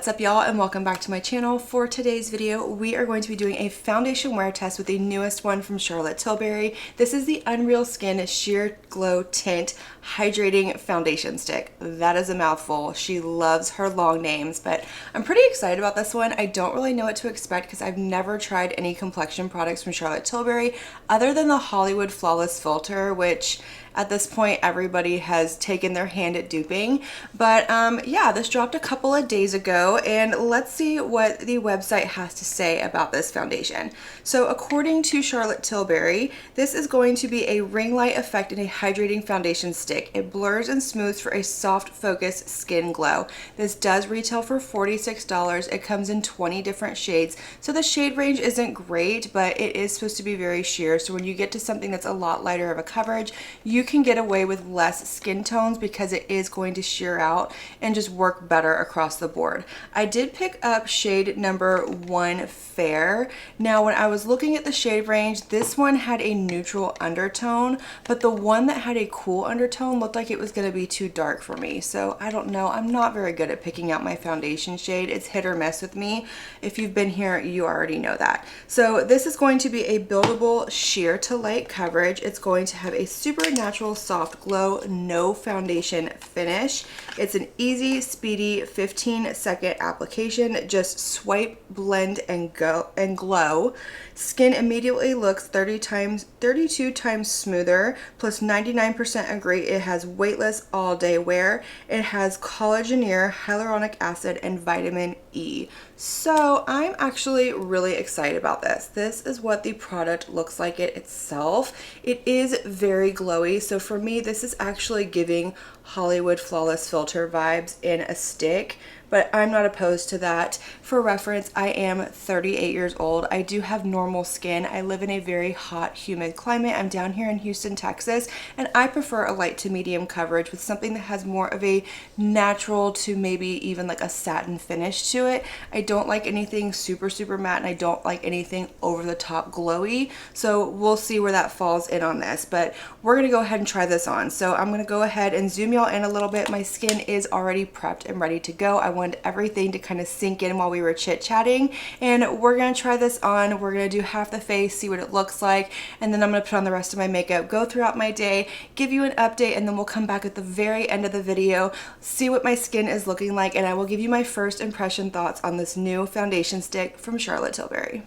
What's up, y'all, and welcome back to my channel. For today's video, we are going to be doing a foundation wear test with the newest one from Charlotte Tilbury. This is the Unreal Skin Sheer Glow Tint Hydrating Foundation Stick. That is a mouthful. She loves her long names, but I'm pretty excited about this one. I don't really know what to expect because I've never tried any complexion products from Charlotte Tilbury other than the Hollywood Flawless Filter, which at this point everybody has taken their hand at duping. But yeah, this dropped a couple of days ago, and let's see what the website has to say about this foundation. So according to Charlotte Tilbury, this is going to be a ring light effect and a hydrating foundation stick. It blurs and smooths for a soft focus skin glow. This does retail for $46. It comes in 20 different shades, so the shade range isn't great, but it is supposed to be very sheer. So when you get to something that's a lot lighter of a coverage, you can get away with less skin tones because it is going to sheer out and just work better across the board. I did pick up shade number 1 Fair. Now when I was looking at the shade range, this one had a neutral undertone, but the one that had a cool undertone looked like it was going to be too dark for me. So I don't know, I'm not very good at picking out my foundation shade. It's hit or miss with me. If you've been here, you already know that. So this is going to be a buildable sheer to light coverage. It's going to have a super natural soft glow, no foundation finish. It's an easy, speedy 15-second application. Just swipe, blend, and go and glow. Skin immediately looks 32 times smoother, plus 99% agree it has weightless all-day wear. It has collagenere, hyaluronic acid, and vitamin E. So I'm actually really excited about this. This is what the product looks like itself. It is very glowy. So for me, this is actually giving Hollywood Flawless Filter vibes in a stick, but I'm not opposed to that. For reference, I am 38 years old. I do have normal skin. I live in a very hot, humid climate. I'm down here in Houston, Texas, and I prefer a light to medium coverage with something that has more of a natural to maybe even like a satin finish to it. I don't like anything super matte, and I don't like anything over the top glowy. So we'll see where that falls in on this, but we're gonna go ahead and try this on. So I'm gonna go ahead and zoom y'all in a little bit. My skin is already prepped and ready to go. I wanted everything to kind of sink in while we were chit-chatting, and we're gonna try this on. We're gonna do half the face, see what it looks like, and then I'm gonna put on the rest of my makeup, go throughout my day, give you an update, and then we'll come back at the very end of the video, see what my skin is looking like, and I will give you my first impression thoughts on this new foundation stick from Charlotte Tilbury.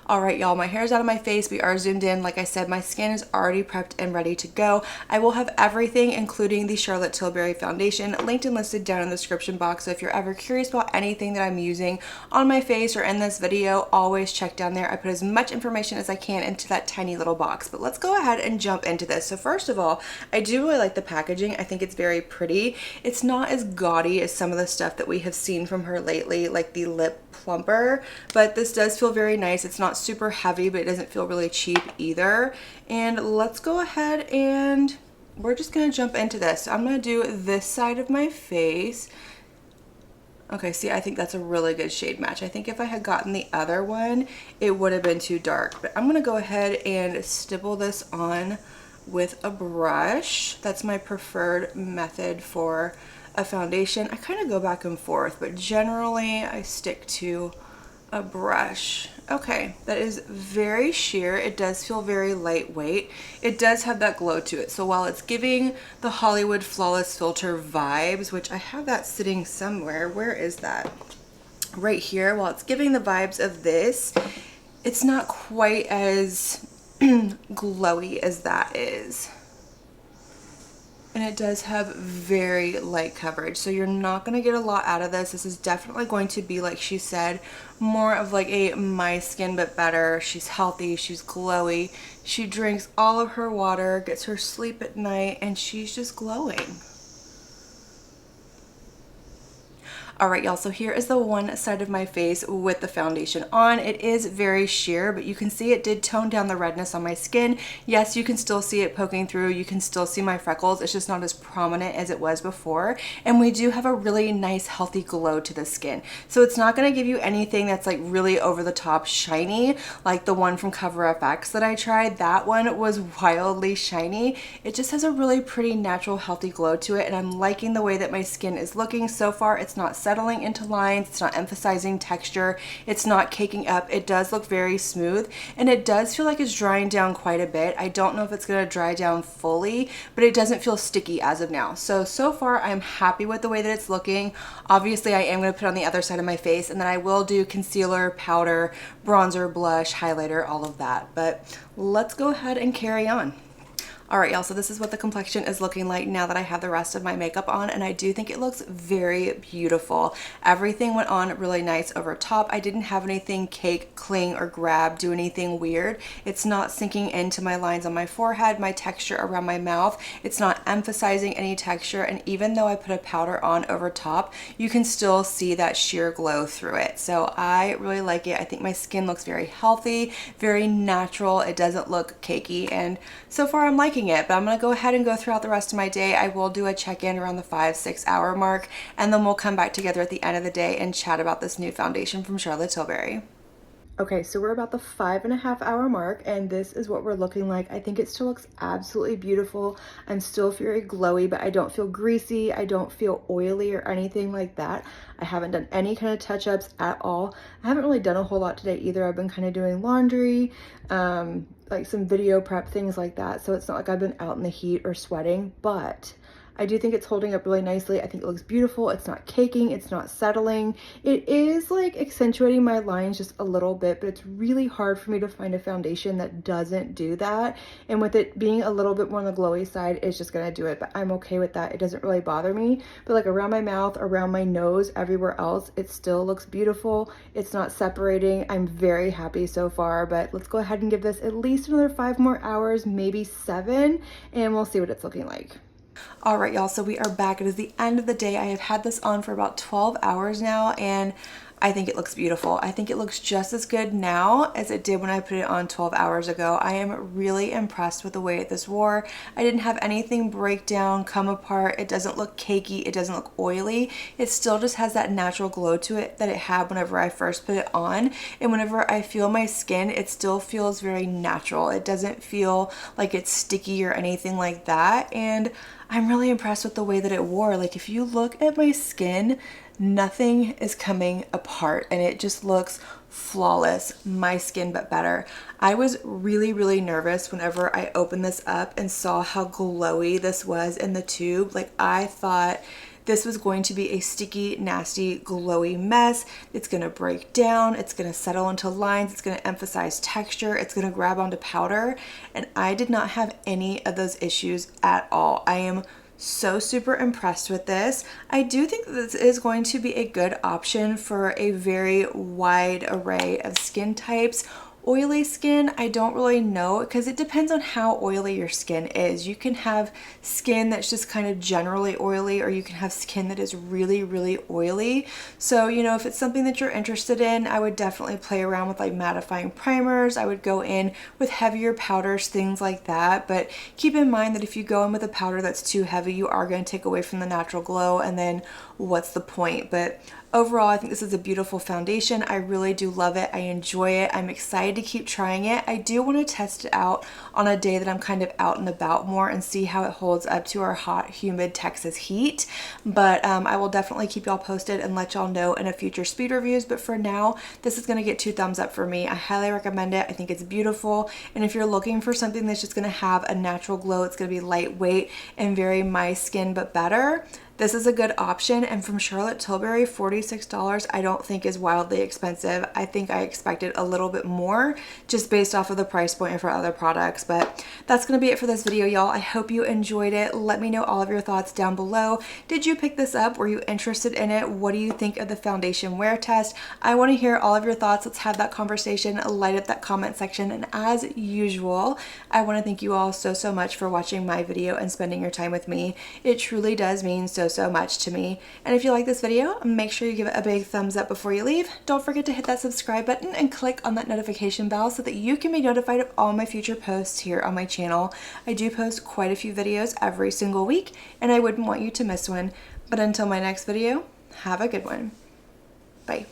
Alright, y'all, my hair's out of my face. We are zoomed in. Like I said, my skin is already prepped and ready to go. I will have everything, including the Charlotte Tilbury foundation, linked and listed down in the description box. So if you're ever curious about anything that I'm using on my face or in this video, always check down there. I put as much information as I can into that tiny little box. But let's go ahead and jump into this. So first of all, I do really like the packaging. I think it's very pretty. It's not as gaudy as some of the stuff that we have seen from her lately, like the lip plumper, but this does feel very nice. It's not super heavy, but it doesn't feel really cheap either. And let's go ahead and we're just gonna jump into this. So I'm gonna do this side of my face. Okay, see, I think that's a really good shade match. I think if I had gotten the other one, it would have been too dark, but I'm gonna go ahead and stipple this on with a brush. That's my preferred method for a foundation. I kind of go back and forth, but generally I stick to a brush. Okay, that is very sheer. It does feel very lightweight. It does have that glow to it. So while it's giving the Hollywood Flawless Filter vibes, which I have that sitting somewhere, where is that? Right here. While it's giving the vibes of this, it's not quite as glowy as that is. And it does have very light coverage, so you're not going to get a lot out of this. This is definitely going to be, like she said, more of like a my skin but better. She's healthy, she's glowy, she drinks all of her water, gets her sleep at night, and she's just glowing. Alright, y'all, so here is the one side of my face with the foundation on. It is very sheer, but you can see it did tone down the redness on my skin. Yes, you can still see it poking through. You can still see my freckles. It's just not as prominent as it was before. And we do have a really nice, healthy glow to the skin. So it's not going to give you anything that's like really over the top shiny, like the one from Cover FX that I tried. That one was wildly shiny. It just has a really pretty, natural, healthy glow to it, and I'm liking the way that my skin is looking so far. It's not set settling into lines, it's not emphasizing texture, it's not caking up. It does look very smooth, and it does feel like it's drying down quite a bit. I don't know if it's gonna dry down fully, but it doesn't feel sticky as of now. So far I'm happy with the way that it's looking. Obviously I am gonna put it on the other side of my face, and then I will do concealer, powder, bronzer, blush, highlighter, all of that. But let's go ahead and carry on. All right, y'all, so this is what the complexion is looking like now that I have the rest of my makeup on, and I do think it looks very beautiful. Everything went on really nice over top. I didn't have anything cake, cling, or grab, do anything weird. It's not sinking into my lines on my forehead, my texture around my mouth. It's not emphasizing any texture, and even though I put a powder on over top, you can still see that sheer glow through it. So I really like it. I think my skin looks very healthy, very natural. It doesn't look cakey, and so far I'm liking it. But I'm gonna go ahead and go throughout the rest of my day. I will do a check-in around the 5-6 hour mark, and then we'll come back together at the end of the day and chat about this new foundation from Charlotte Tilbury. Okay, so we're about the 5.5 hour mark, and this is what we're looking like. I think it still looks absolutely beautiful. I'm still very glowy, but I don't feel greasy. I don't feel oily or anything like that. I haven't done any kind of touch-ups at all. I haven't really done a whole lot today either. I've been kind of doing laundry, like some video prep, things like that. So it's not like I've been out in the heat or sweating, but I do think it's holding up really nicely. I think it looks beautiful. It's not caking, it's not settling. It is like accentuating my lines just a little bit, but it's really hard for me to find a foundation that doesn't do that. And with it being a little bit more on the glowy side, it's just gonna do it, but I'm okay with that. It doesn't really bother me, but like around my mouth, around my nose, everywhere else, it still looks beautiful. It's not separating. I'm very happy so far, but let's go ahead and give this at least another 5 more hours, maybe 7, and we'll see what it's looking like. All right, y'all, so we are back. It is the end of the day. I have had this on for about 12 hours now, and I think it looks beautiful. I think it looks just as good now as it did when I put it on 12 hours ago. I am really impressed with the way this wore. I didn't have anything break down, come apart. It doesn't look cakey. It doesn't look oily. It still just has that natural glow to it that it had whenever I first put it on. And whenever I feel my skin, it still feels very natural. It doesn't feel like it's sticky or anything like that. And I'm really impressed with the way that it wore. Like if you look at my skin, nothing is coming apart and it just looks flawless. My skin, but better. I was really nervous whenever I opened this up and saw how glowy this was in the tube. Like I thought this was going to be a sticky, nasty, glowy mess. It's gonna break down, it's gonna settle into lines, it's gonna emphasize texture, it's gonna grab onto powder, and I did not have any of those issues at all. I am so super impressed with this. I do think that this is going to be a good option for a very wide array of skin types. Oily skin, I don't really know, because it depends on how oily your skin is. You can have skin that's just kind of generally oily, or you can have skin that is really oily. So, you know, if it's something that you're interested in, I would definitely play around with like mattifying primers. I would go in with heavier powders, things like that. But keep in mind that if you go in with a powder that's too heavy, you are going to take away from the natural glow, and then what's the point? But overall, I think this is a beautiful foundation. I really do love it. I enjoy it. I'm excited to keep trying it. I do want to test it out on a day that I'm kind of out and about more and see how it holds up to our hot, humid Texas heat. But I will definitely keep y'all posted and let y'all know in a future speed reviews. But for now, this is going to get 2 thumbs up for me. I highly recommend it. I think it's beautiful. And if you're looking for something that's just going to have a natural glow, it's going to be lightweight and very my skin but better, this is a good option. And from Charlotte Tilbury, $46 I don't think is wildly expensive. I think I expected a little bit more just based off of the price point for other products. But that's going to be it for this video, y'all. I hope you enjoyed it. Let me know all of your thoughts down below. Did you pick this up? Were you interested in it? What do you think of the foundation wear test? I want to hear all of your thoughts. Let's have that conversation. Light up that comment section. And as usual, I want to thank you all so much for watching my video and spending your time with me. It truly does mean so much to me. And if you like this video, make sure you give it a big thumbs up before you leave. Don't forget to hit that subscribe button and click on that notification bell so that you can be notified of all my future posts here on my channel. I do post quite a few videos every single week, and I wouldn't want you to miss one. But until my next video, have a good one. Bye.